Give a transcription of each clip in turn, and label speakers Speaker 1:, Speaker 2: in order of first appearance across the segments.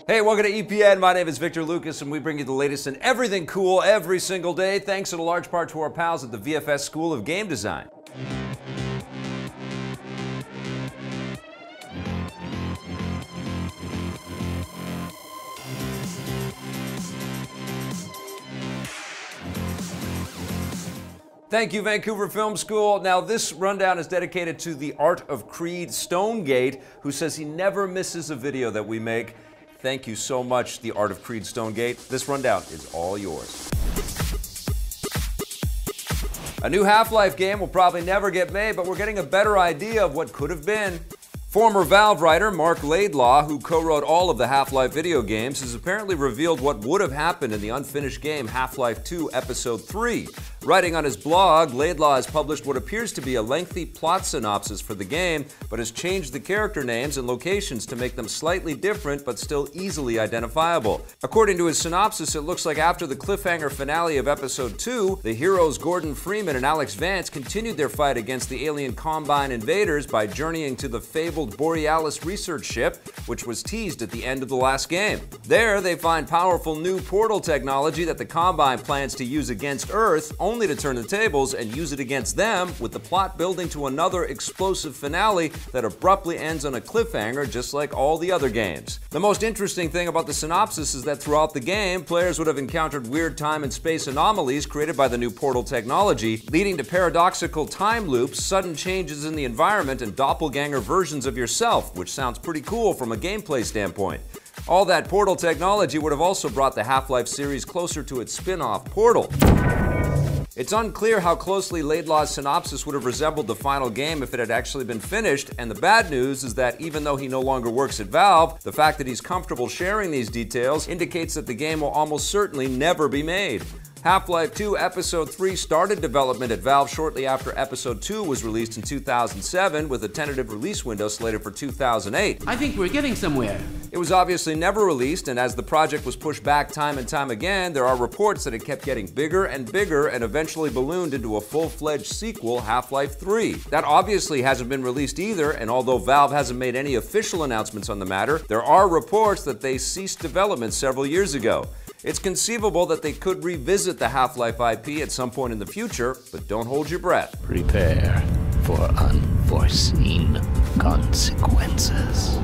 Speaker 1: Hey, welcome to EPN. My name is Victor Lucas, and we bring you the latest in everything cool every single day, thanks in a large part to our pals at the VFS School of Game Design. Thank you, Vancouver Film School. Now, this rundown is dedicated to the Art of Creed Stonegate, who says he never misses a video that we make. Thank you so much, the Art of Creed Stonegate. This rundown is all yours. A new Half-Life game will probably never get made, but we're getting a better idea of what could have been. Former Valve writer Marc Laidlaw, who co-wrote all of the Half-Life video games, has apparently revealed what would have happened in the unfinished game Half-Life 2 Episode 3. Writing on his blog, Laidlaw has published what appears to be a lengthy plot synopsis for the game, but has changed the character names and locations to make them slightly different but still easily identifiable. According to his synopsis, it looks like after the cliffhanger finale of Episode 2, the heroes Gordon Freeman and Alex Vance continued their fight against the alien Combine invaders by journeying to the fabled Borealis research ship, which was teased at the end of the last game. There, they find powerful new portal technology that the Combine plans to use against Earth, only to turn the tables and use it against them, with the plot building to another explosive finale that abruptly ends on a cliffhanger just like all the other games. The most interesting thing about the synopsis is that throughout the game, players would have encountered weird time and space anomalies created by the new portal technology, leading to paradoxical time loops, sudden changes in the environment, and doppelganger versions of yourself, which sounds pretty cool from a gameplay standpoint. All that portal technology would have also brought the Half-Life series closer to its spin-off Portal. It's unclear how closely Laidlaw's synopsis would have resembled the final game if it had actually been finished, and the bad news is that even though he no longer works at Valve, the fact that he's comfortable sharing these details indicates that the game will almost certainly never be made. Half-Life 2 Episode 3 started development at Valve shortly after Episode 2 was released in 2007, with a tentative release window slated for 2008.
Speaker 2: I think we're getting somewhere.
Speaker 1: It was obviously never released, and as the project was pushed back time and time again, there are reports that it kept getting bigger and bigger and eventually ballooned into a full-fledged sequel, Half-Life 3. That obviously hasn't been released either, and although Valve hasn't made any official announcements on the matter, there are reports that they ceased development several years ago. It's conceivable that they could revisit the Half-Life IP at some point in the future, but don't hold your breath.
Speaker 3: Prepare for unforeseen consequences.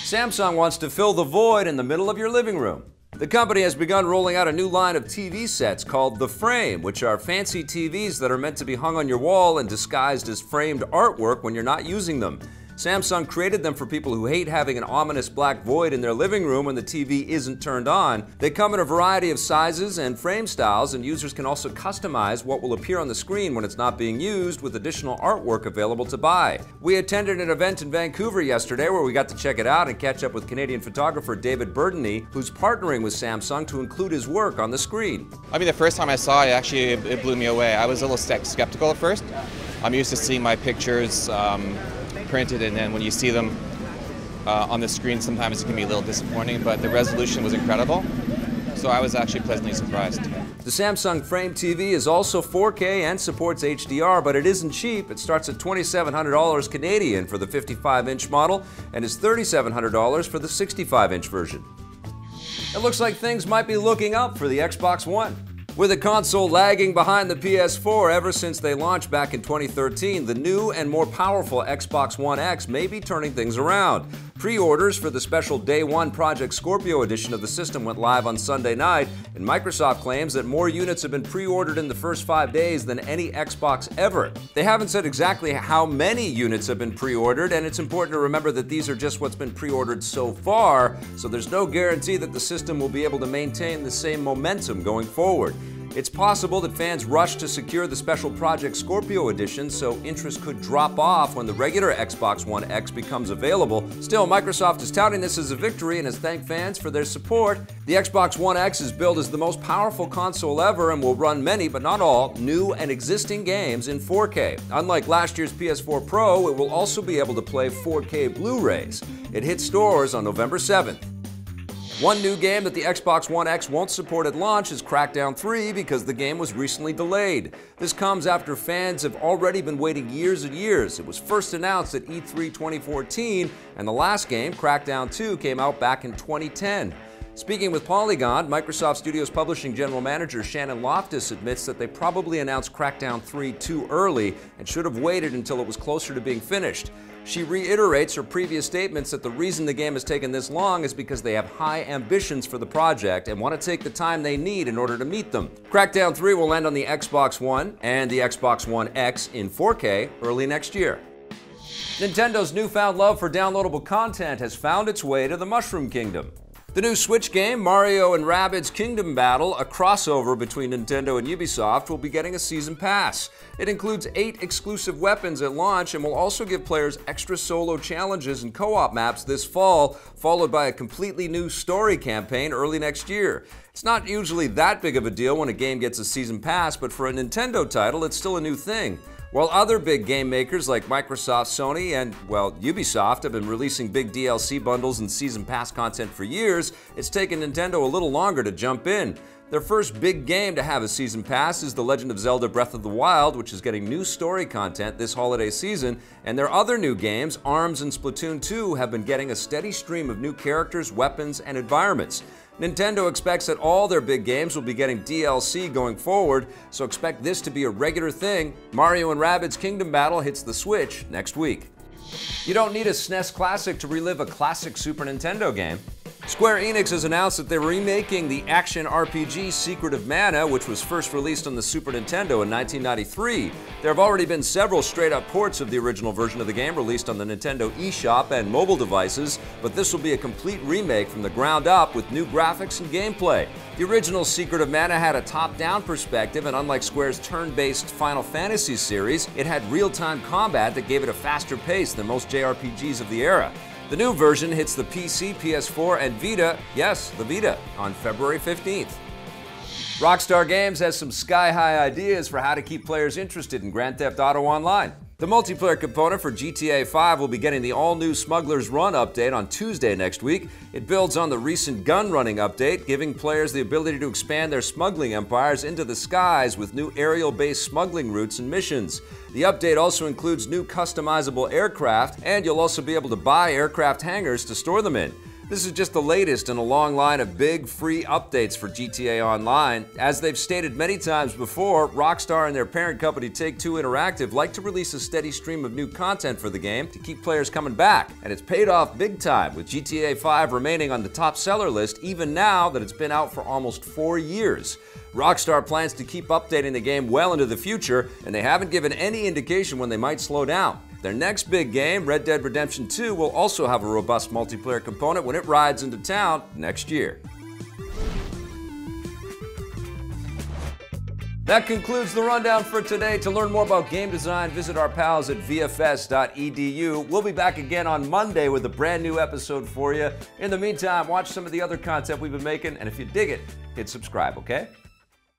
Speaker 1: Samsung wants to fill the void in the middle of your living room. The company has begun rolling out a new line of TV sets called The Frame, which are fancy TVs that are meant to be hung on your wall and disguised as framed artwork when you're not using them. Samsung created them for people who hate having an ominous black void in their living room when the TV isn't turned on. They come in a variety of sizes and frame styles, and users can also customize what will appear on the screen when it's not being used, with additional artwork available to buy. We attended an event in Vancouver yesterday where we got to check it out and catch up with Canadian photographer David Burdeny, who's partnering with Samsung to include his work on the screen.
Speaker 4: I mean, the first time I saw it, it blew me away. I was a little skeptical at first. I'm used to seeing my pictures printed, and then when you see them on the screen, sometimes it can be a little disappointing, but the resolution was incredible, so I was actually pleasantly surprised.
Speaker 1: The Samsung Frame TV is also 4K and supports HDR, but it isn't cheap. It starts at $2,700 Canadian for the 55-inch model and is $3,700 for the 65-inch version. It looks like things might be looking up for the Xbox One. With the console lagging behind the PS4 ever since they launched back in 2013, the new and more powerful Xbox One X may be turning things around. Pre-orders for the special Day 1 Project Scorpio edition of the system went live on Sunday night, and Microsoft claims that more units have been pre-ordered in the first 5 days than any Xbox ever. They haven't said exactly how many units have been pre-ordered, and it's important to remember that these are just what's been pre-ordered so far, so there's no guarantee that the system will be able to maintain the same momentum going forward. It's possible that fans rush to secure the special Project Scorpio edition, so interest could drop off when the regular Xbox One X becomes available. Still, Microsoft is touting this as a victory and has thanked fans for their support. The Xbox One X is billed as the most powerful console ever and will run many, but not all, new and existing games in 4K. Unlike last year's PS4 Pro, it will also be able to play 4K Blu-rays. It hits stores on November 7th. One new game that the Xbox One X won't support at launch is Crackdown 3 because the game was recently delayed. This comes after fans have already been waiting years and years. It was first announced at E3 2014, and the last game, Crackdown 2, came out back in 2010. Speaking with Polygon, Microsoft Studios Publishing General Manager Shannon Loftus admits that they probably announced Crackdown 3 too early and should have waited until it was closer to being finished. She reiterates her previous statements that the reason the game has taken this long is because they have high ambitions for the project and want to take the time they need in order to meet them. Crackdown 3 will land on the Xbox One and the Xbox One X in 4K early next year. Nintendo's newfound love for downloadable content has found its way to the Mushroom Kingdom. The new Switch game, Mario and Rabbids Kingdom Battle, a crossover between Nintendo and Ubisoft, will be getting a season pass. It includes 8 exclusive weapons at launch and will also give players extra solo challenges and co-op maps this fall, followed by a completely new story campaign early next year. It's not usually that big of a deal when a game gets a season pass, but for a Nintendo title, it's still a new thing. While other big game makers like Microsoft, Sony, and, well, Ubisoft have been releasing big DLC bundles and season pass content for years, it's taken Nintendo a little longer to jump in. Their first big game to have a season pass is The Legend of Zelda Breath of the Wild, which is getting new story content this holiday season, and their other new games, ARMS and Splatoon 2, have been getting a steady stream of new characters, weapons, and environments. Nintendo expects that all their big games will be getting DLC going forward, so expect this to be a regular thing. Mario and Rabbids Kingdom Battle hits the Switch next week. You don't need a SNES Classic to relive a classic Super Nintendo game. Square Enix has announced that they're remaking the action RPG Secret of Mana, which was first released on the Super Nintendo in 1993. There have already been several straight-up ports of the original version of the game released on the Nintendo eShop and mobile devices, but this will be a complete remake from the ground up with new graphics and gameplay. The original Secret of Mana had a top-down perspective, and unlike Square's turn-based Final Fantasy series, it had real-time combat that gave it a faster pace than most JRPGs of the era. The new version hits the PC, PS4, and Vita, yes, the Vita, on February 15th. Rockstar Games has some sky-high ideas for how to keep players interested in Grand Theft Auto Online. The multiplayer component for GTA 5 will be getting the all-new Smuggler's Run update on Tuesday next week. It builds on the recent gun running update, giving players the ability to expand their smuggling empires into the skies with new aerial-based smuggling routes and missions. The update also includes new customizable aircraft, and you'll also be able to buy aircraft hangars to store them in. This is just the latest in a long line of big free updates for GTA Online. As they've stated many times before, Rockstar and their parent company Take-Two Interactive like to release a steady stream of new content for the game to keep players coming back. And it's paid off big time, with GTA 5 remaining on the top seller list even now that it's been out for almost 4 years. Rockstar plans to keep updating the game well into the future, and they haven't given any indication when they might slow down. Their next big game, Red Dead Redemption 2, will also have a robust multiplayer component when it rides into town next year. That concludes the rundown for today. To learn more about game design, visit our pals at VFS.edu. We'll be back again on Monday with a brand new episode for you. In the meantime, watch some of the other content we've been making, and if you dig it, hit subscribe, okay?